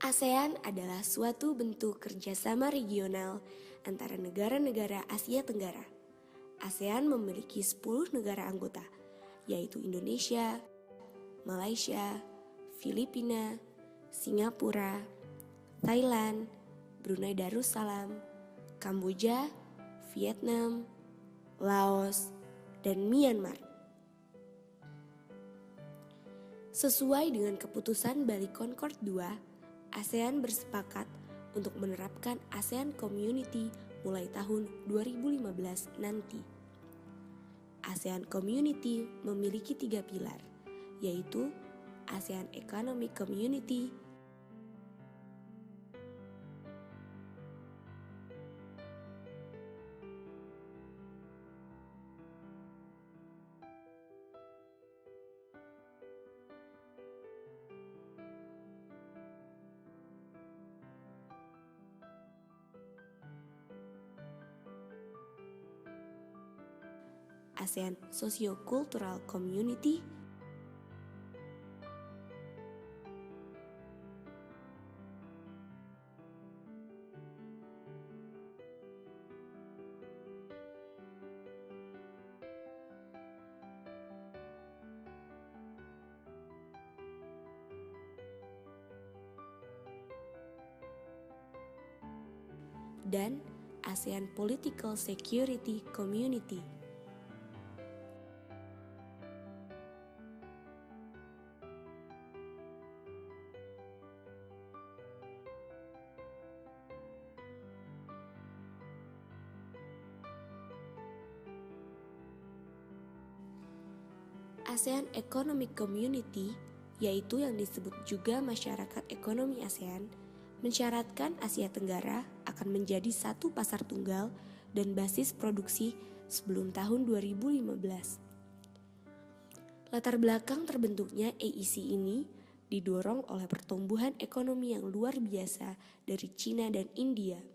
ASEAN adalah suatu bentuk kerjasama regional antara negara-negara Asia Tenggara. ASEAN memiliki 10 negara anggota, yaitu Indonesia, Malaysia, Filipina, Singapura, Thailand, Brunei Darussalam, Kamboja, Vietnam, Laos, dan Myanmar. Sesuai dengan keputusan Bali Concord II, ASEAN bersepakat untuk menerapkan ASEAN Community mulai tahun 2015 nanti. ASEAN Community memiliki 3 pilar, yaitu ASEAN Economic Community, ASEAN Socio-Cultural Community, dan ASEAN Political Security Community. ASEAN Economic Community, yaitu yang disebut juga Masyarakat Ekonomi ASEAN, mensyaratkan Asia Tenggara akan menjadi satu pasar tunggal dan basis produksi sebelum tahun 2015. Latar belakang terbentuknya AEC ini didorong oleh pertumbuhan ekonomi yang luar biasa dari Cina dan India.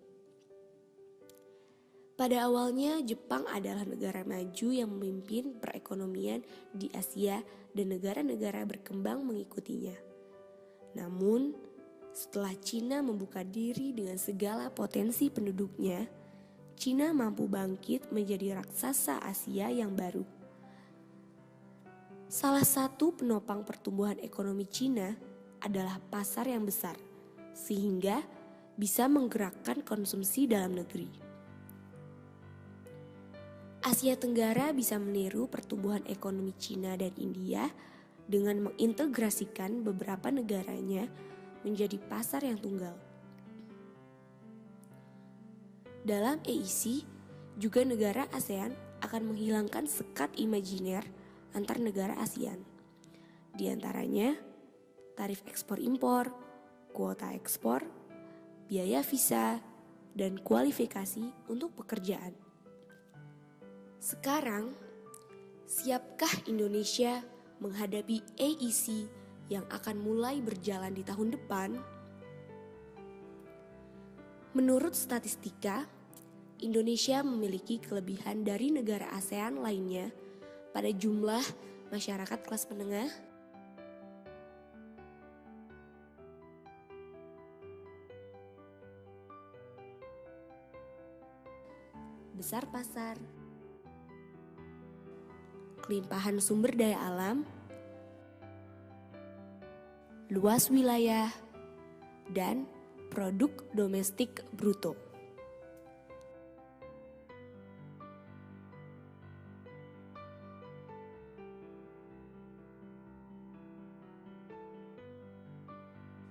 Pada awalnya, Jepang adalah negara maju yang memimpin perekonomian di Asia dan negara-negara berkembang mengikutinya. Namun, setelah Cina membuka diri dengan segala potensi penduduknya, Cina mampu bangkit menjadi raksasa Asia yang baru. Salah satu penopang pertumbuhan ekonomi Cina adalah pasar yang besar, sehingga bisa menggerakkan konsumsi dalam negeri. Asia Tenggara bisa meniru pertumbuhan ekonomi Cina dan India dengan mengintegrasikan beberapa negaranya menjadi pasar yang tunggal. Dalam AEC, juga negara ASEAN akan menghilangkan sekat imajiner antar negara ASEAN. Di antaranya, tarif ekspor-impor, kuota ekspor, biaya visa, dan kualifikasi untuk pekerjaan. Sekarang, siapkah Indonesia menghadapi AEC yang akan mulai berjalan di tahun depan? Menurut statistika, Indonesia memiliki kelebihan dari negara ASEAN lainnya pada jumlah masyarakat kelas menengah, besar pasar, kelimpahan sumber daya alam, luas wilayah, dan produk domestik bruto.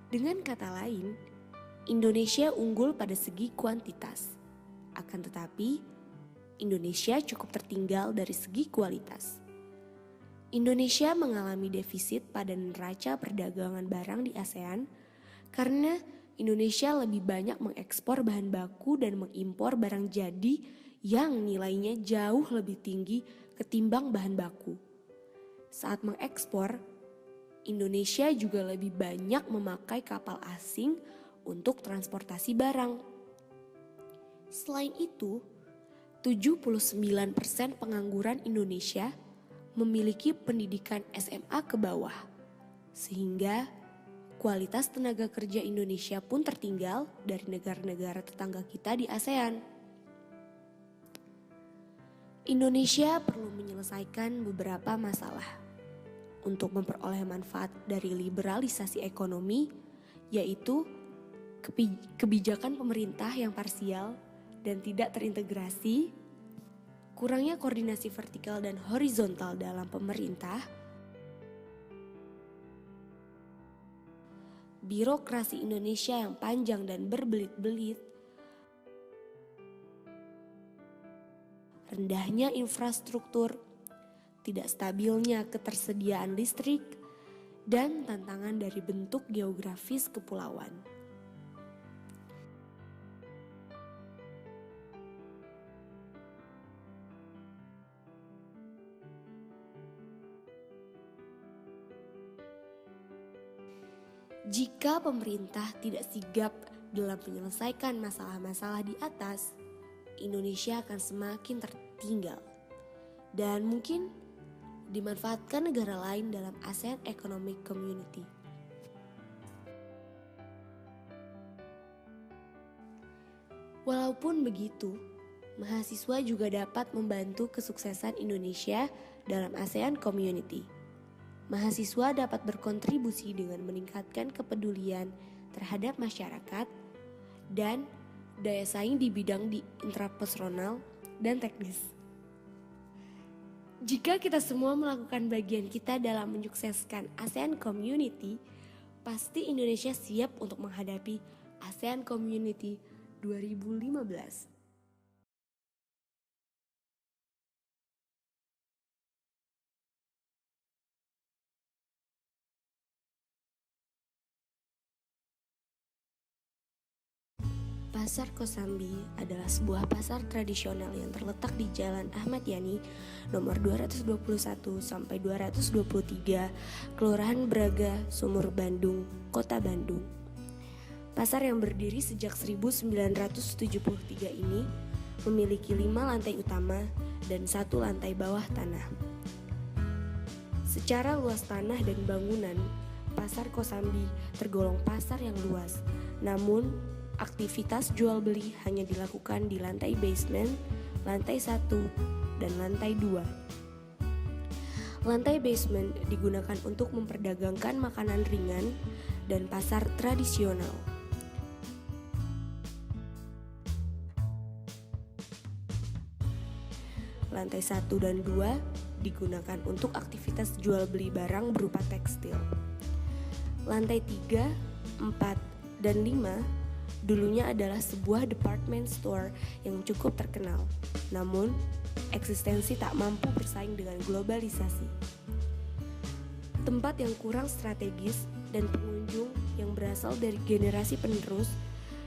Dengan kata lain, Indonesia unggul pada segi kuantitas. Akan tetapi, Indonesia cukup tertinggal dari segi kualitas. Indonesia mengalami defisit pada neraca perdagangan barang di ASEAN karena Indonesia lebih banyak mengekspor bahan baku dan mengimpor barang jadi yang nilainya jauh lebih tinggi ketimbang bahan baku. Saat mengekspor, Indonesia juga lebih banyak memakai kapal asing untuk transportasi barang. Selain itu, 79% pengangguran Indonesia memiliki pendidikan SMA ke bawah, sehingga kualitas tenaga kerja Indonesia pun tertinggal dari negara-negara tetangga kita di ASEAN. Indonesia perlu menyelesaikan beberapa masalah untuk memperoleh manfaat dari liberalisasi ekonomi, yaitu kebijakan pemerintah yang parsial dan tidak terintegrasi, kurangnya koordinasi vertikal dan horizontal dalam pemerintah, birokrasi Indonesia yang panjang dan berbelit-belit, rendahnya infrastruktur, tidak stabilnya ketersediaan listrik, dan tantangan dari bentuk geografis kepulauan. Jika pemerintah tidak sigap dalam menyelesaikan masalah-masalah di atas, Indonesia akan semakin tertinggal dan mungkin dimanfaatkan negara lain dalam ASEAN Economic Community. Walaupun begitu, mahasiswa juga dapat membantu kesuksesan Indonesia dalam ASEAN Community. Mahasiswa dapat berkontribusi dengan meningkatkan kepedulian terhadap masyarakat dan daya saing di bidang intrapersonal dan teknis. Jika kita semua melakukan bagian kita dalam menyukseskan ASEAN Community, pasti Indonesia siap untuk menghadapi ASEAN Community 2015. Pasar Kosambi adalah sebuah pasar tradisional yang terletak di Jalan Ahmad Yani nomor 221 sampai 223, Kelurahan Braga, Sumur Bandung, Kota Bandung. Pasar yang berdiri sejak 1973 ini memiliki 5 lantai utama dan 1 lantai bawah tanah. Secara luas tanah dan bangunan, Pasar Kosambi tergolong pasar yang luas, namun aktivitas jual beli hanya dilakukan di lantai basement, lantai 1, dan lantai 2. Lantai basement digunakan untuk memperdagangkan makanan ringan dan pasar tradisional. Lantai 1 dan 2 digunakan untuk aktivitas jual beli barang berupa tekstil. Lantai 3, 4, dan 5 dulunya adalah sebuah department store yang cukup terkenal, namun eksistensi tak mampu bersaing dengan globalisasi. Tempat yang kurang strategis dan pengunjung yang berasal dari generasi penerus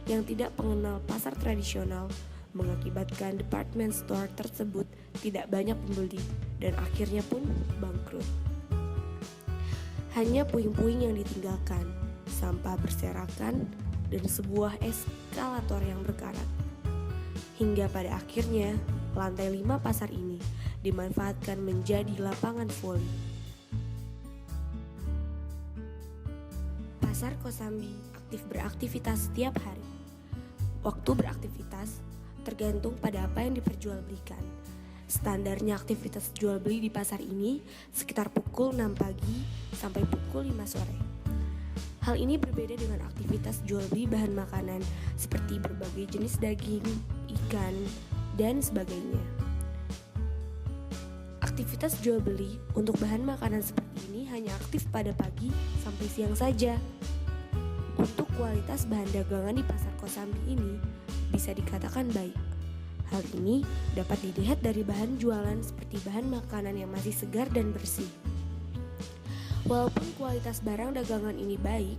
yang tidak mengenal pasar tradisional mengakibatkan department store tersebut tidak banyak pembeli dan akhirnya pun bangkrut. Hanya puing-puing yang ditinggalkan, sampah berserakan, dan sebuah eskalator yang berkarat. Hingga pada akhirnya, lantai 5 pasar ini dimanfaatkan menjadi lapangan voli. Pasar Kosambi beraktivitas setiap hari. Waktu beraktivitas tergantung pada apa yang diperjualbelikan. Standarnya aktivitas jual beli di pasar ini sekitar pukul 6 pagi sampai pukul 5 sore. Hal ini berbeda dengan aktivitas jual beli bahan makanan seperti berbagai jenis daging, ikan, dan sebagainya. Aktivitas jual beli untuk bahan makanan seperti ini hanya aktif pada pagi sampai siang saja. Untuk kualitas bahan dagangan di Pasar Kosambi ini bisa dikatakan baik. Hal ini dapat dilihat dari bahan jualan seperti bahan makanan yang masih segar dan bersih. Walaupun kualitas barang dagangan ini baik,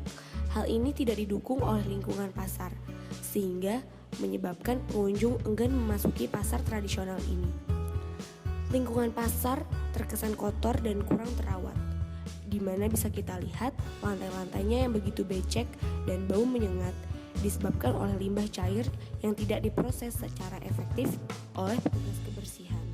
hal ini tidak didukung oleh lingkungan pasar, sehingga menyebabkan pengunjung enggan memasuki pasar tradisional ini. Lingkungan pasar terkesan kotor dan kurang terawat, di mana bisa kita lihat lantai-lantainya yang begitu becek dan bau menyengat disebabkan oleh limbah cair yang tidak diproses secara efektif oleh petugas kebersihan.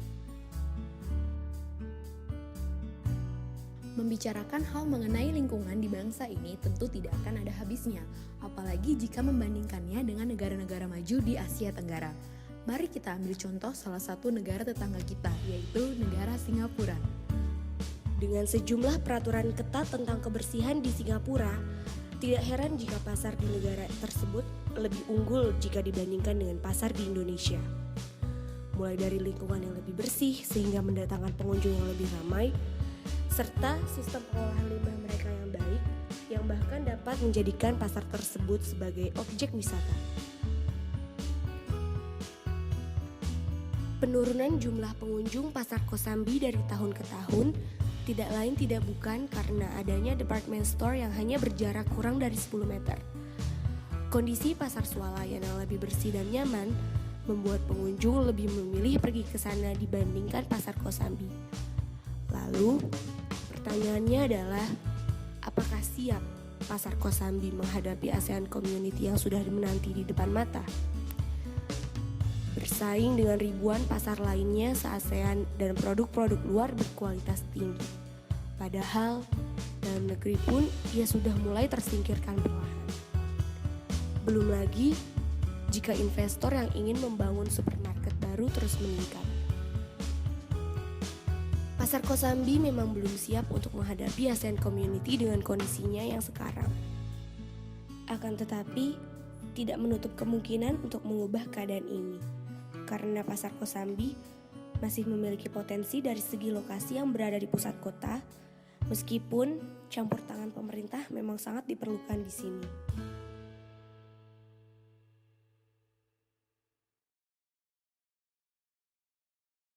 Membicarakan hal mengenai lingkungan di bangsa ini tentu tidak akan ada habisnya, apalagi jika membandingkannya dengan negara-negara maju di Asia Tenggara. Mari kita ambil contoh salah satu negara tetangga kita, yaitu negara Singapura. Dengan sejumlah peraturan ketat tentang kebersihan di Singapura, tidak heran jika pasar di negara tersebut lebih unggul jika dibandingkan dengan pasar di Indonesia. Mulai dari lingkungan yang lebih bersih sehingga mendatangkan pengunjung yang lebih ramai, serta sistem pengolahan limbah mereka yang baik, yang bahkan dapat menjadikan pasar tersebut sebagai objek wisata. Penurunan jumlah pengunjung pasar Kosambi dari tahun ke tahun tidak lain tidak bukan karena adanya department store yang hanya berjarak kurang dari 10 meter. Kondisi pasar swalayan yang lebih bersih dan nyaman membuat pengunjung lebih memilih pergi ke sana dibandingkan pasar Kosambi. Lalu, pertanyaannya adalah, apakah siap pasar Kosambi menghadapi ASEAN Community yang sudah menanti di depan mata? Bersaing dengan ribuan pasar lainnya se-ASEAN dan produk-produk luar berkualitas tinggi. Padahal, dalam negeri pun ia sudah mulai tersingkirkan perlahan. Belum lagi, jika investor yang ingin membangun supermarket baru terus meningkat. Pasar Kosambi memang belum siap untuk menghadapi ASEAN Community dengan kondisinya yang sekarang. Akan tetapi, tidak menutup kemungkinan untuk mengubah keadaan ini. Karena pasar Kosambi masih memiliki potensi dari segi lokasi yang berada di pusat kota, meskipun campur tangan pemerintah memang sangat diperlukan di sini.